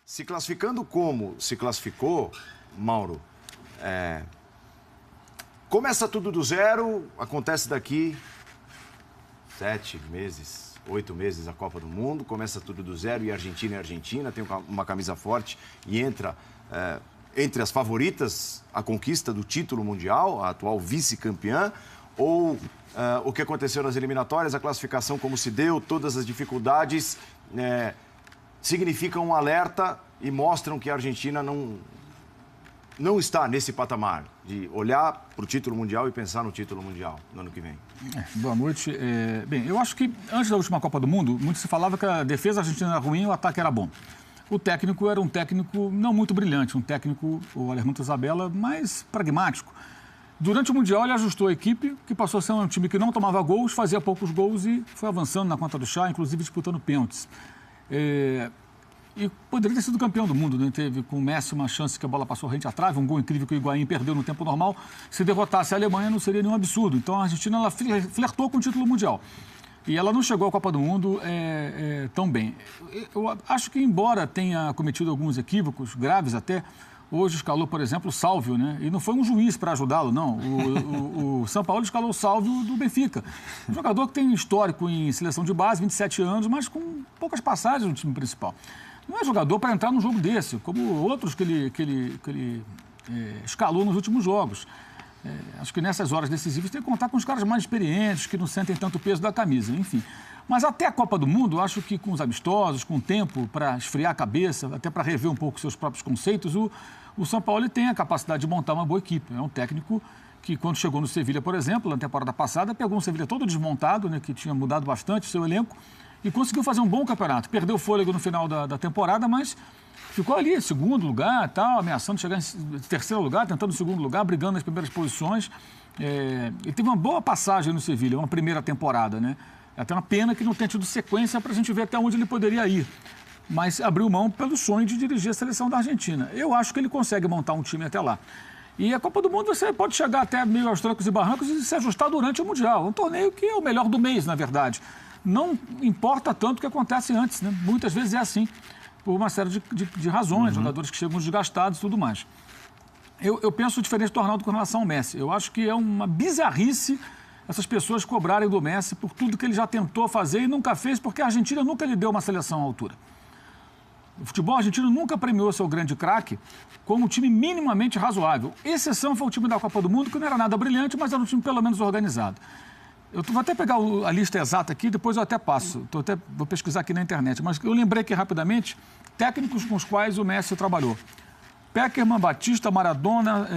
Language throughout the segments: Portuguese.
Se classificando como se classificou, Mauro, começa tudo do zero, acontece daqui 7 meses, 8 meses a Copa do Mundo, começa tudo do zero e Argentina tem uma camisa forte e entra entre as favoritas a conquista do título mundial, a atual vice-campeã, ou o que aconteceu nas eliminatórias, a classificação como se deu, todas as dificuldades significam um alerta e mostram que a Argentina não está nesse patamar de olhar para o título mundial e pensar no título mundial no ano que vem. Boa noite. Bem, eu acho que antes da última Copa do Mundo, muito se falava que a defesa argentina era ruim e o ataque era bom. O técnico era um técnico não muito brilhante, um técnico, o Alejandro Zabella, mais pragmático. Durante o Mundial, ele ajustou a equipe, que passou a ser um time que não tomava gols, fazia poucos gols e foi avançando na conta do chá, inclusive disputando pênaltis. E poderia ter sido campeão do mundo, né? Teve com o Messi uma chance que a bola passou rente à trave, um gol incrível que o Higuaín perdeu no tempo normal. Se derrotasse a Alemanha, não seria nenhum absurdo. Então, a Argentina ela flertou com o título mundial. E ela não chegou à Copa do Mundo tão bem. Eu acho que, embora tenha cometido alguns equívocos, graves até, hoje escalou, por exemplo, o Sálvio, né? E não foi um juiz para ajudá-lo, não. O São Paulo escalou o Sálvio do Benfica. Um jogador que tem histórico em seleção de base, 27 anos, mas com poucas passagens no time principal. Não é jogador para entrar num jogo desse, como outros que ele escalou nos últimos jogos. Acho que nessas horas decisivas tem que contar com os caras mais experientes, que não sentem tanto o peso da camisa, enfim. Mas até a Copa do Mundo, acho que com os amistosos, com o tempo para esfriar a cabeça, até para rever um pouco seus próprios conceitos, o São Paulo tem a capacidade de montar uma boa equipe. É um técnico que, quando chegou no Sevilha, por exemplo, na temporada passada, pegou um Sevilha todo desmontado, né, que tinha mudado bastante o seu elenco, e conseguiu fazer um bom campeonato. Perdeu o fôlego no final da temporada, mas ficou ali, segundo lugar, tal, ameaçando chegar em terceiro lugar, tentando segundo lugar, brigando nas primeiras posições. E teve uma boa passagem no Sevilha, uma primeira temporada, né? É até uma pena que não tenha tido sequência para a gente ver até onde ele poderia ir. Mas abriu mão pelo sonho de dirigir a seleção da Argentina. Eu acho que ele consegue montar um time até lá. E a Copa do Mundo você pode chegar até meio aos trancos e barrancos e se ajustar durante o Mundial. Um torneio que é o melhor do mês, na verdade. Não importa tanto o que acontece antes, né? Muitas vezes é assim, por uma série de razões, jogadores que chegam desgastados e tudo mais. Eu penso diferente do Arnaldo com relação ao Messi. Eu acho que é uma bizarrice essas pessoas cobrarem do Messi por tudo que ele já tentou fazer e nunca fez, porque a Argentina nunca lhe deu uma seleção à altura. O futebol argentino nunca premiou seu grande craque como um time minimamente razoável. Exceção foi o time da Copa do Mundo, que não era nada brilhante, mas era um time pelo menos organizado. Eu vou até pegar a lista exata aqui, depois eu até passo. Vou pesquisar aqui na internet. Mas eu lembrei aqui rapidamente técnicos com os quais o Messi trabalhou. Peckerman, Batista, Maradona,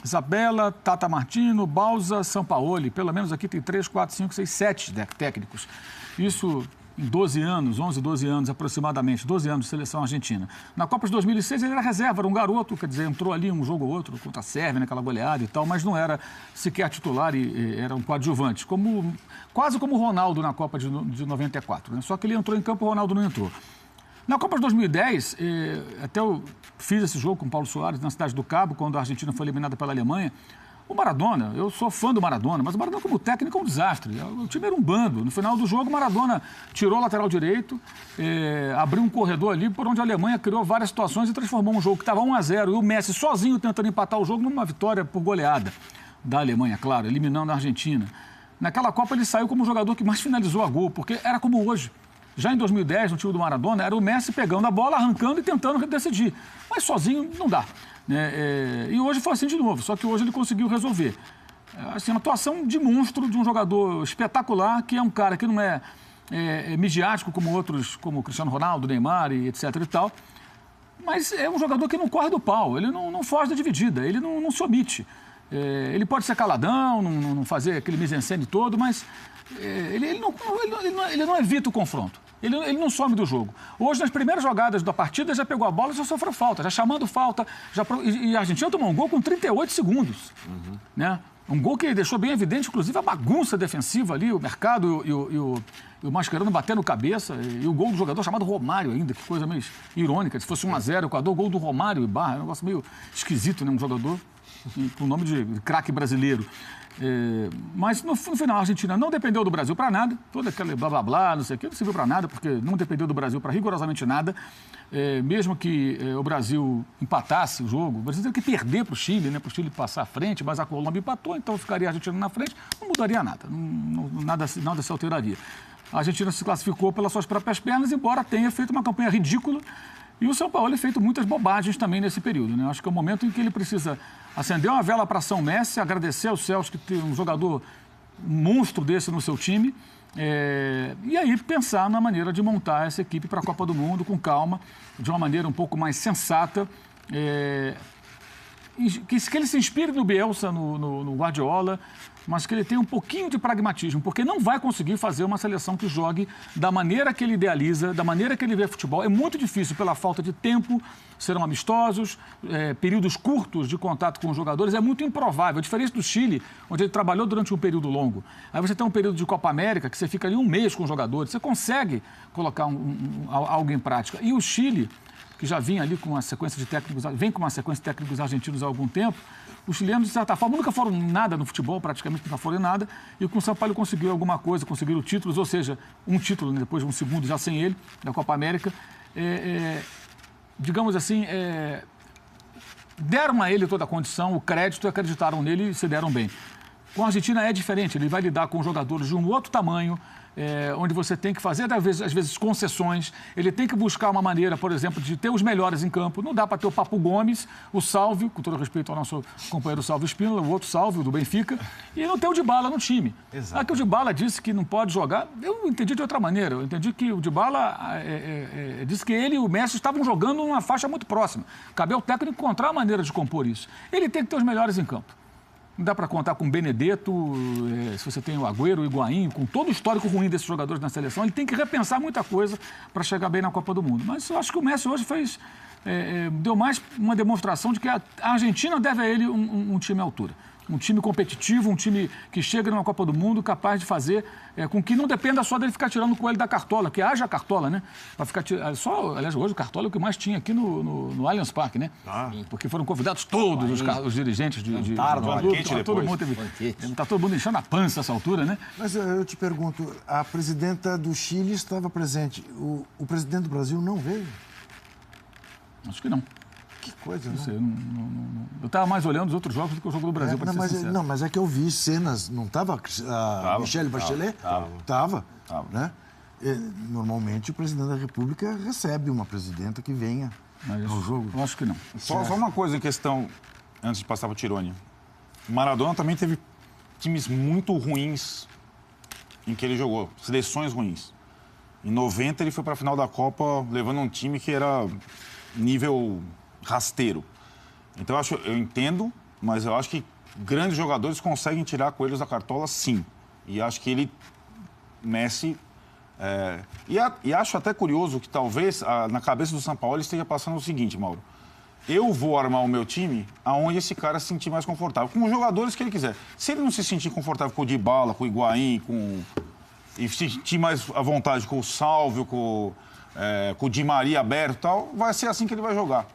Zabella, Tata Martino, Bausa, Sampaoli. Pelo menos aqui tem 3, 4, 5, 6, 7 técnicos. Isso em 12 anos, 11, 12 anos aproximadamente, 12 anos de seleção argentina. Na Copa de 2006 ele era reserva, era um garoto, quer dizer, entrou ali um jogo ou outro contra a Sérvia, naquela goleada e tal, mas não era sequer titular e era um coadjuvante, quase como o Ronaldo na Copa de 94, né? Só que ele entrou em campo, o Ronaldo não entrou. Na Copa de 2010, até eu fiz esse jogo com o Paulo Soares na Cidade do Cabo, quando a Argentina foi eliminada pela Alemanha. O Maradona, eu sou fã do Maradona, mas o Maradona como técnico é um desastre. O time era um bando. No final do jogo, o Maradona tirou o lateral direito, abriu um corredor ali por onde a Alemanha criou várias situações e transformou um jogo que estava 1-0 e o Messi sozinho tentando empatar o jogo numa vitória por goleada da Alemanha, claro, eliminando a Argentina. Naquela Copa ele saiu como o jogador que mais finalizou a gol, porque era como hoje. Já em 2010, no time do Maradona, era o Messi pegando a bola, arrancando e tentando decidir. Mas sozinho não dá. E hoje foi assim de novo, só que hoje ele conseguiu resolver. Assim, uma atuação de monstro de um jogador espetacular, que é um cara que não é midiático como outros, como o Cristiano Ronaldo, Neymar e etc e tal, mas é um jogador que não corre do pau, ele não foge da dividida, ele não se omite. Ele pode ser caladão, não fazer aquele mise-en-scène todo, mas ele não evita o confronto. Ele não some do jogo. Hoje, nas primeiras jogadas da partida, já pegou a bola e já sofreu falta, já chamando falta. E a Argentina tomou um gol com 38 segundos. Né? Um gol que deixou bem evidente, inclusive, a bagunça defensiva ali, o Mercado e o Mascherano batendo cabeça. E o gol do jogador chamado Romário ainda, que coisa meio irônica. Se fosse 1-0, o Equador, o gol do Romário e Barra, é um negócio meio esquisito, né? Um jogador com o nome de craque brasileiro. Mas no final a Argentina não dependeu do Brasil para nada, todo aquele blá blá blá, não sei o que, não serviu para nada, porque não dependeu do Brasil para rigorosamente nada. Mesmo que o Brasil empatasse o jogo, o Brasil teve que perder para o Chile, né, para o Chile passar à frente, mas a Colômbia empatou, então ficaria a Argentina na frente, não mudaria nada, nada se alteraria. A Argentina se classificou pelas suas próprias pernas, embora tenha feito uma campanha ridícula. E o São Paulo tem feito muitas bobagens também nesse período, né? Acho que é o momento em que ele precisa acender uma vela para São Messi, agradecer aos céus que tem um jogador monstro desse no seu time, e aí pensar na maneira de montar essa equipe para a Copa do Mundo com calma, de uma maneira um pouco mais sensata, que ele se inspire no Bielsa, no Guardiola, mas que ele tenha um pouquinho de pragmatismo, porque não vai conseguir fazer uma seleção que jogue da maneira que ele idealiza, da maneira que ele vê futebol. É muito difícil pela falta de tempo, serão amistosos, períodos curtos de contato com os jogadores, é muito improvável. Diferente do Chile, onde ele trabalhou durante um período longo. Aí você tem um período de Copa América, que você fica ali um mês com os jogadores, você consegue colocar algo em prática. E o Chile, que já vinha ali com uma sequência de técnicos, vem com uma sequência de técnicos argentinos há algum tempo, os chilenos, de certa forma, nunca foram nada no futebol, praticamente nunca foram em nada, e com o São Paulo conseguiu alguma coisa, conseguiram títulos, ou seja, um título, né, depois de um segundo já sem ele, da Copa América. Digamos assim, deram a ele toda a condição, o crédito, acreditaram nele e se deram bem. Com a Argentina é diferente, ele vai lidar com jogadores de um outro tamanho, onde você tem que fazer, às vezes, concessões. Ele tem que buscar uma maneira, por exemplo, de ter os melhores em campo. Não dá para ter o Papo Gomes, o Sálvio, com todo respeito ao nosso companheiro Sálvio Spínola, o outro Sálvio, do Benfica, e não ter o Dybala no time. Exato. Que o Dybala disse que não pode jogar, eu entendi de outra maneira. Eu entendi que o Dybala disse que ele e o Messi estavam jogando numa faixa muito próxima. Cabe ao técnico encontrar a maneira de compor isso. Ele tem que ter os melhores em campo. Não dá para contar com o Benedetto, se você tem o Agüero, o Higuaín, com todo o histórico ruim desses jogadores na seleção, ele tem que repensar muita coisa para chegar bem na Copa do Mundo. Mas eu acho que o Messi hoje deu mais uma demonstração de que a Argentina deve a ele um time à altura. Um time competitivo, um time que chega numa Copa do Mundo capaz de fazer com que não dependa só dele ficar tirando o coelho da cartola, que haja cartola, né? Para ficar aliás, hoje o cartola é o que mais tinha aqui no Allianz Parque, né? Porque foram convidados todos os dirigentes de todo mundo está todo mundo enchendo a pança essa altura, né? Mas eu te pergunto, a presidenta do Chile estava presente, o presidente do Brasil não veio? Acho que não. Que coisa, não sei, eu estava mais olhando os outros jogos do que o jogo do Brasil, para ser sincero. Não, mas é que eu vi cenas, não estava a Michelle Bachelet? Estava, né? Normalmente o presidente da República recebe uma presidenta que venha ao jogo. Eu acho que não. Só uma coisa em questão, antes de passar para o Tirone. Maradona também teve times muito ruins em que ele jogou, seleções ruins. Em 90 ele foi para a final da Copa levando um time que era nível rasteiro. Então eu entendo, mas eu acho que grandes jogadores conseguem tirar coelhos da cartola, sim. E acho que Messi... E acho até curioso que talvez na cabeça do São Paulo ele esteja passando o seguinte, Mauro. Eu vou armar o meu time aonde esse cara se sentir mais confortável, com os jogadores que ele quiser. Se ele não se sentir confortável com o Dybala, com o Higuaín, e se sentir mais à vontade com o Sálvio, com o Di Maria aberto e tal, vai ser assim que ele vai jogar.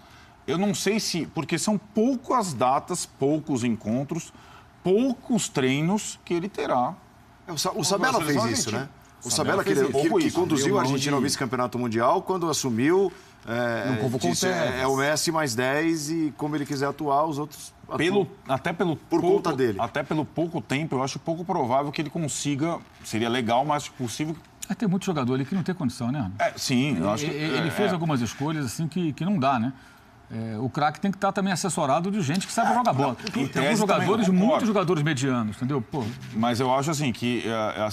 Eu não sei porque são poucas datas, poucos encontros, poucos treinos que ele terá. O Sabella fez isso, né? O Sabella que conduziu a Argentina ao vice-campeonato mundial, quando assumiu, não convocou disse, o Messi mais 10 e como ele quiser atuar, os outros conta dele. Até pelo pouco tempo, eu acho pouco provável que ele consiga, seria legal, mas possível... Tem muito jogador ali que não tem condição, né? Sim, eu acho que... Ele fez algumas escolhas assim que não dá, né? O craque tem que estar também assessorado de gente que sabe jogar bola. Tem alguns jogadores, muitos jogadores medianos, entendeu? Pô. Mas eu acho assim que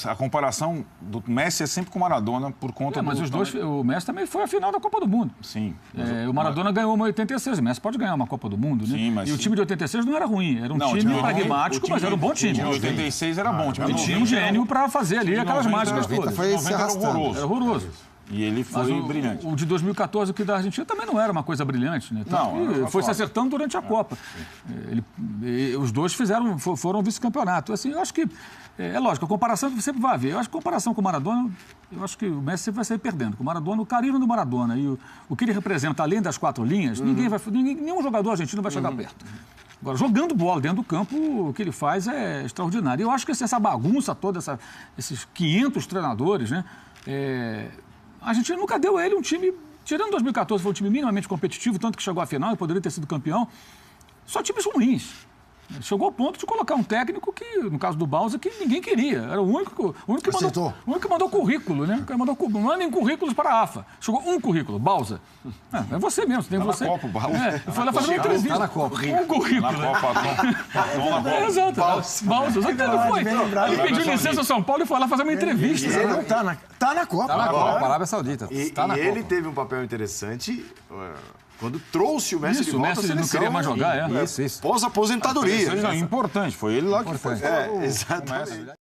a comparação do Messi é sempre com o Maradona por conta mas os dois, o Messi também foi a final da Copa do Mundo. Sim. O Maradona ganhou uma 86, o Messi pode ganhar uma Copa do Mundo, né? Sim, e o time de 86 não era ruim, era um time pragmático, mas era um bom time. O time de 86 era bom. Ele tinha um gênio para fazer ali aquelas mágicas todas. Era horroroso. Era horroroso. E ele foi brilhante. O de 2014, o que da Argentina, também não era uma coisa brilhante, né? Foi se acertando durante a Copa. Os dois foram vice-campeonato. Assim, eu acho que, lógico, a comparação sempre vai haver. Eu acho que a comparação com o Maradona, eu acho que o Messi sempre vai sair perdendo. Com o Maradona, o carisma do Maradona e o que ele representa, além das quatro linhas, nenhum jogador argentino vai chegar perto. Agora, jogando bola dentro do campo, o que ele faz é extraordinário. E eu acho que essa bagunça toda, esses 500 treinadores, né? A Argentina nunca deu a ele um time... Tirando 2014, foi um time minimamente competitivo, tanto que chegou à final e poderia ter sido campeão. Só times ruins. Chegou ao ponto de colocar um técnico que, no caso do Bausa, que ninguém queria. Era o único que mandou currículo, né? Mandem currículos para a AFA. Chegou um currículo, Bausa. É você mesmo, tem você. Na Copa, o Bausa. Foi lá fazer uma entrevista. Tá na Copa. Um currículo. Na Copa, na Copa. Exato. Bausa. Só que ele foi. Ele pediu licença ao São Paulo e foi lá fazer uma entrevista. Ele não tá na Copa. Tá na Copa, Arábia Saudita. E Tá na Copa. ele teve um papel interessante quando trouxe o Messi de volta à Messi seleção. não queria mais jogar, Isso. Pós-aposentadoria. Importante, foi ele lá que foi. Exatamente.